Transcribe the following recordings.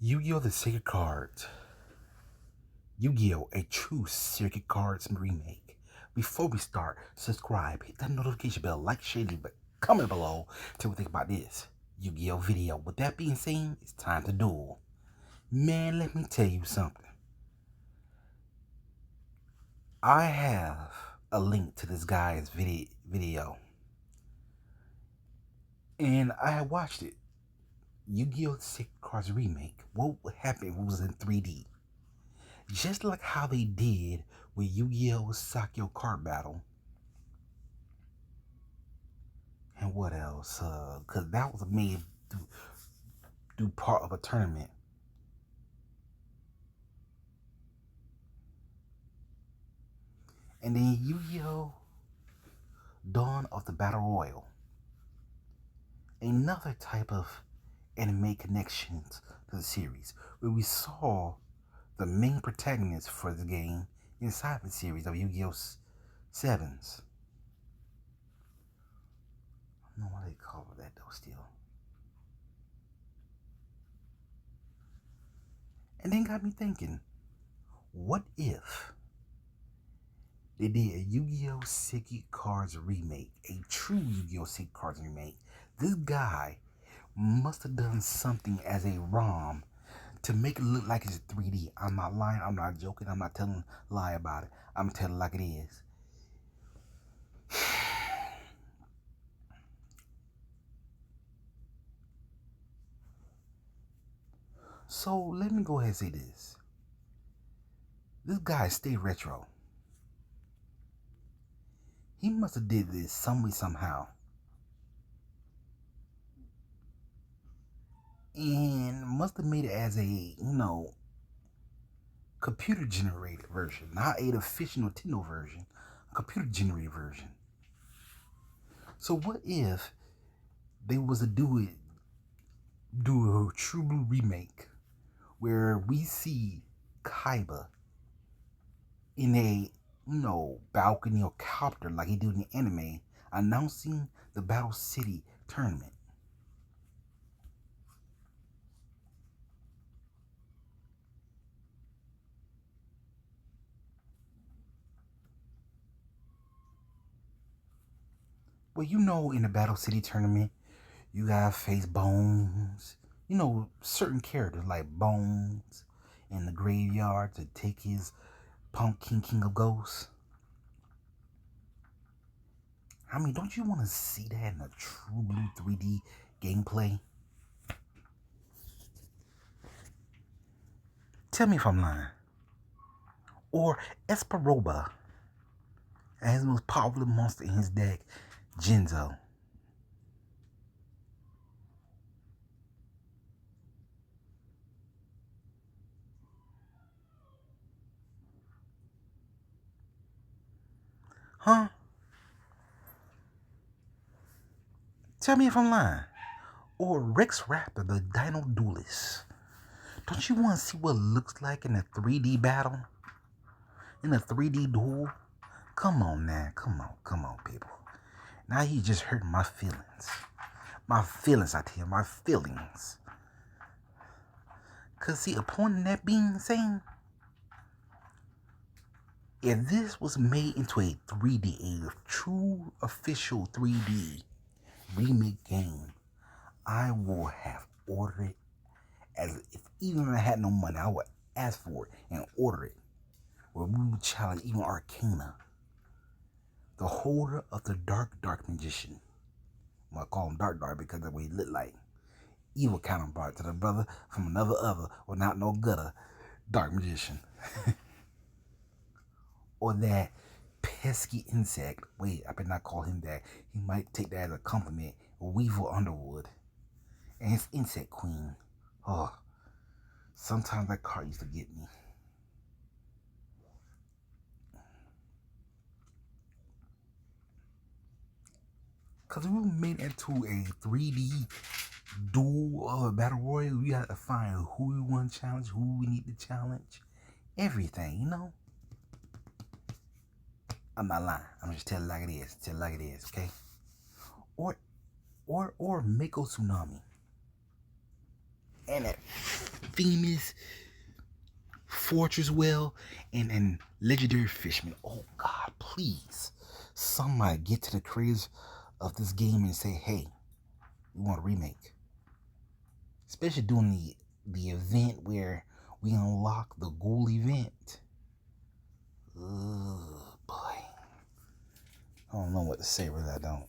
Yu-Gi-Oh! The Sacred Cards. Yu-Gi-Oh! A true Sacred Cards remake. Before we start, subscribe, hit that notification bell, like, share, leave a comment below. Tell what you think about this Yu-Gi-Oh! Video. With that being said, it's time to duel. Man, let me tell you something. I have a link to this guy's video. And I watched it. Yu-Gi-Oh! Sacred Cards remake. What happened was in 3D. Just like how they did with Yu-Gi-Oh! Sakyo card battle. And what else? Cause that was made do part of a tournament. And then Yu-Gi-Oh! Dawn of the Battle Royal. Another type of anime connections to the series, where we saw the main protagonist for the game inside the series of Yu-Gi-Oh! Sevens. I don't know why they call it that though still. And then got me thinking, what if they did a Yu-Gi-Oh! Sacred Cards remake, a true Yu-Gi-Oh! Sacred Cards remake? This guy must have done something as a ROM to make it look like it's 3D. I'm not lying, I'm not joking, I'm not telling a lie about it. I'm telling it like it is. So let me go ahead and say this. This guy stay retro. He must have did this some way, somehow. And must have made it as a, computer generated version. Not a official Nintendo version. A computer generated version. So what if they was to do a True Blue remake where we see Kaiba in a, balcony or copter like he do in the anime, announcing the Battle City tournament. Well, in the Battle City tournament, you gotta face Bones. Certain characters like Bones in the graveyard to take his Pumpkin King of Ghosts. I mean, don't you want to see that in a True Blue 3D gameplay? Tell me if I'm lying. Or Esperoba as the most popular monster in his deck, Jinzo. Huh? Tell me if I'm lying. Or Rex Raptor, the Dino Duelist. Don't you want to see what it looks like in a 3D battle? In a 3D duel? Come on now. Come on, people. Now you just hurt my feelings. My feelings, I tell you, my feelings. Because, see, upon that being said, if this was made into a 3D, a true official 3D remake game, I will have ordered it. As if even if I had no money, I would ask for it and order it. Where we would challenge even Arcana, the holder of the Dark Magician. Well, I call him Dark because of the way he looked like. Evil counterpart to the brother from another or not no gutter Dark Magician. Or that pesky insect. Wait, I better not call him that. He might take that as a compliment. Weevil Underwood. And his insect queen. Oh, sometimes that card used to get me. Because we made it into a 3D duel battle royale. We got to find who we want to challenge, who we need to challenge. Everything, I'm not lying. I'm just telling it like it is. Tell it like it is, okay? Or Mako Tsunami. And it famous Fortress Well and Legendary Fishman. Oh God, please, somebody get to the creators of this game and say, hey, we want a remake. Especially doing the event where we unlock the ghoul event. Ugh, boy. I don't know what to say, really, I don't.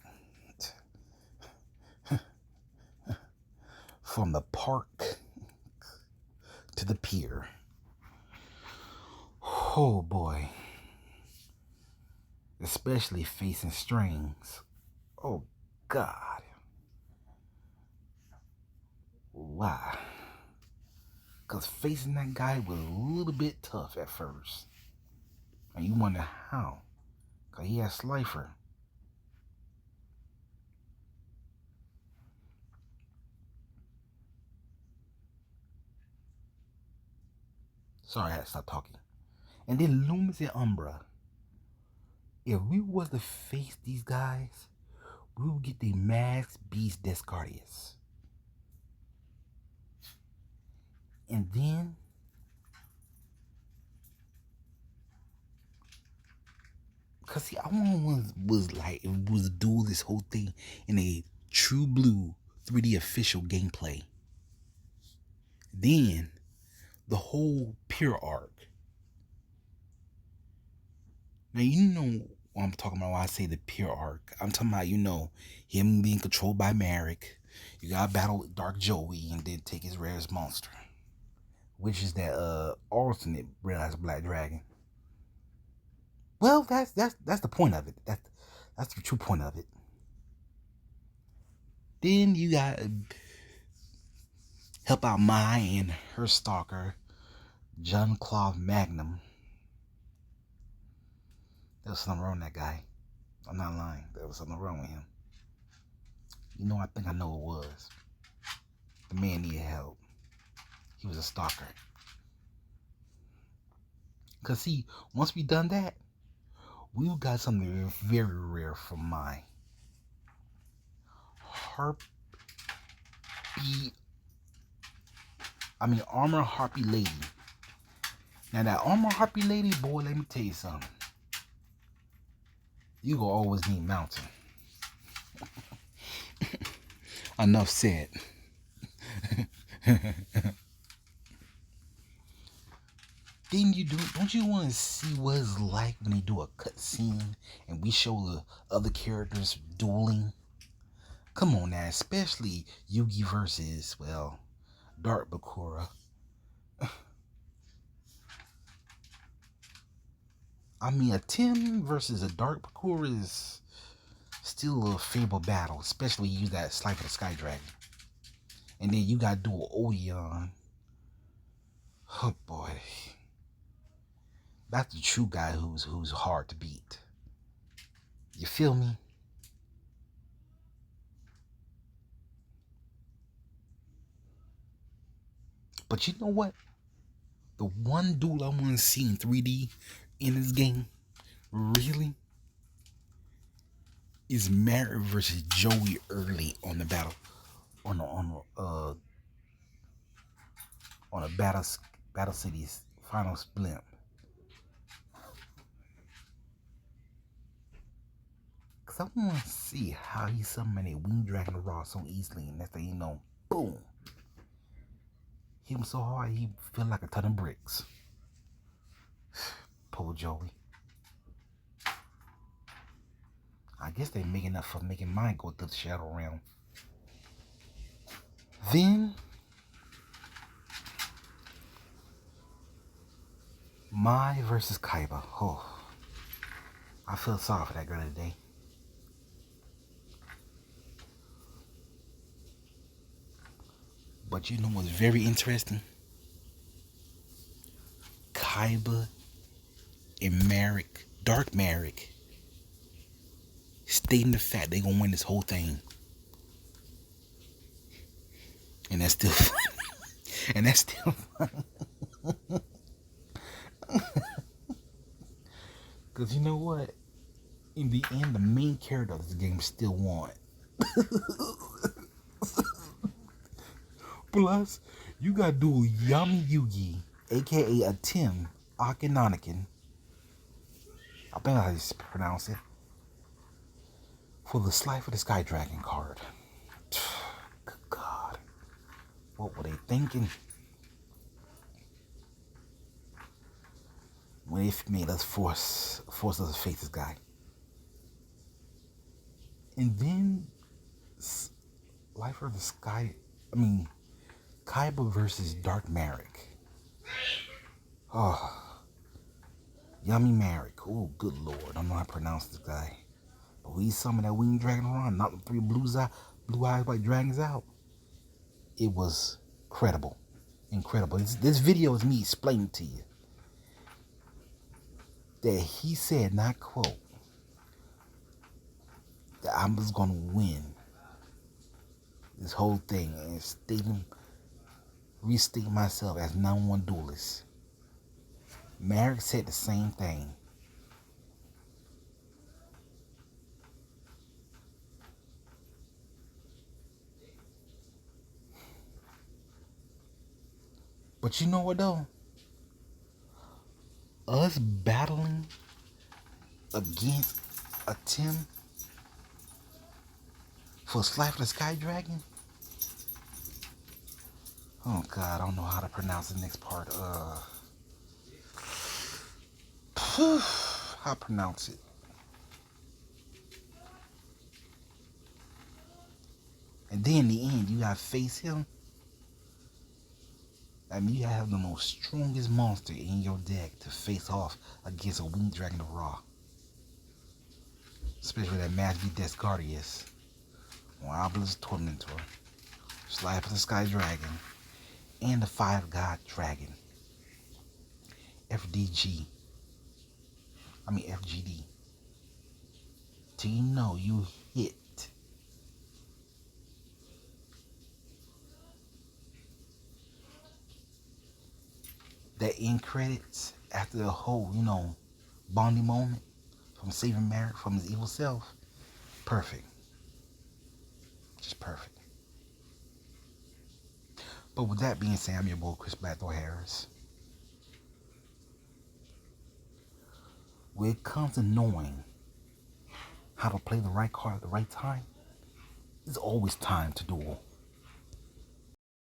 From the park to the pier. Oh boy. Especially facing strings. Oh God. Why? Because facing that guy was a little bit tough at first. And you wonder how. Because he has Slifer. Sorry, I had to stop talking. And then Loomis and Umbra. If we was to face these guys, we would get the Max Beast Descartes. And then cause see, I was like it was do this whole thing in a true blue 3D official gameplay. Then the whole pure arc. Now you know what I'm talking about when I say the pure arc. I'm talking about, him being controlled by Merrick. You gotta battle with Dark Joey and then take his rarest monster. Which is that alternate realized Black Dragon. Well, that's the point of it. That's the true point of it. Then you got help out Mai and her stalker, John Claude Magnum. There was something wrong with that guy. I'm not lying. There was something wrong with him. I think I know it was. The man needed help. He was a stalker. Cause see, once we done that, we got something very rare from Mai. Armor Harpy Lady. Now that Armor Harpy Lady, boy, let me tell you something. You gonna always need mountain. Enough said. Then don't you want to see what it's like when they do a cutscene and we show the other characters dueling? Come on now, especially Yugi versus, Dark Bakura. A Tim versus a Dark Bakura is still a favorable battle, especially when you use that Slifer the Sky Dragon. And then you gotta do an Odeon. Oh boy. That's the true guy who's hard to beat. You feel me? But you know what? The one dude I want to see in 3D in this game, really, is Mary versus Joey early on the battle, on a Battle City's final split. Cause I want to see how he summoned a Winged Dragon Raw so easily, and next thing you know, boom, hit him so hard he feel like a ton of bricks. Poor Joey. I guess they making up for making mine go through the Shadow Realm. Then Mai versus Kaiba. Oh, I feel sorry for that girl today. But you know what's very interesting? Kaiba and Merrick, Dark Merrick, stating the fact they gonna win this whole thing. And that's still fun. And that's still fun. Because you know what? In the end, the main character of this game still won. Plus, you got dude Yami Yugi, aka a Tim Akinonikin. I think I just pronounce it. For the Slice of the Sky Dragon card. Good God. What were they thinking? When they made us force us to face this guy. And then Life of the Sky, Kaiba versus Dark Marek. Oh, Yummy Marek. Oh, good lord. I don't know how to pronounce this guy. But we summoned that winged dragon around, knocked the three blue eyes white dragons out. It was incredible. Incredible. This video is me explaining to you that he said, not quote, that I was going to win this whole thing and restate myself as #1 duelist. Marek said the same thing. But you know what though? Us battling against a Tim for Slice of the Sky Dragon? Oh God, I don't know how to pronounce the next part. How to pronounce it? And then in the end, you gotta face him. You gotta have the most strongest monster in your deck to face off against a winged dragon of Ra. Especially that Mass V Descardius, or Obelisk Tormentor, Slice of the Sky Dragon, and the Five God Dragon. FGD. Till you know you hit. That end credits after the whole, bonding moment from saving Marek from his evil self. Perfect. Just perfect. But with that being said, I'm your boy Chris Blackthorn Harris. When it comes to knowing how to play the right card at the right time, it's always time to duel.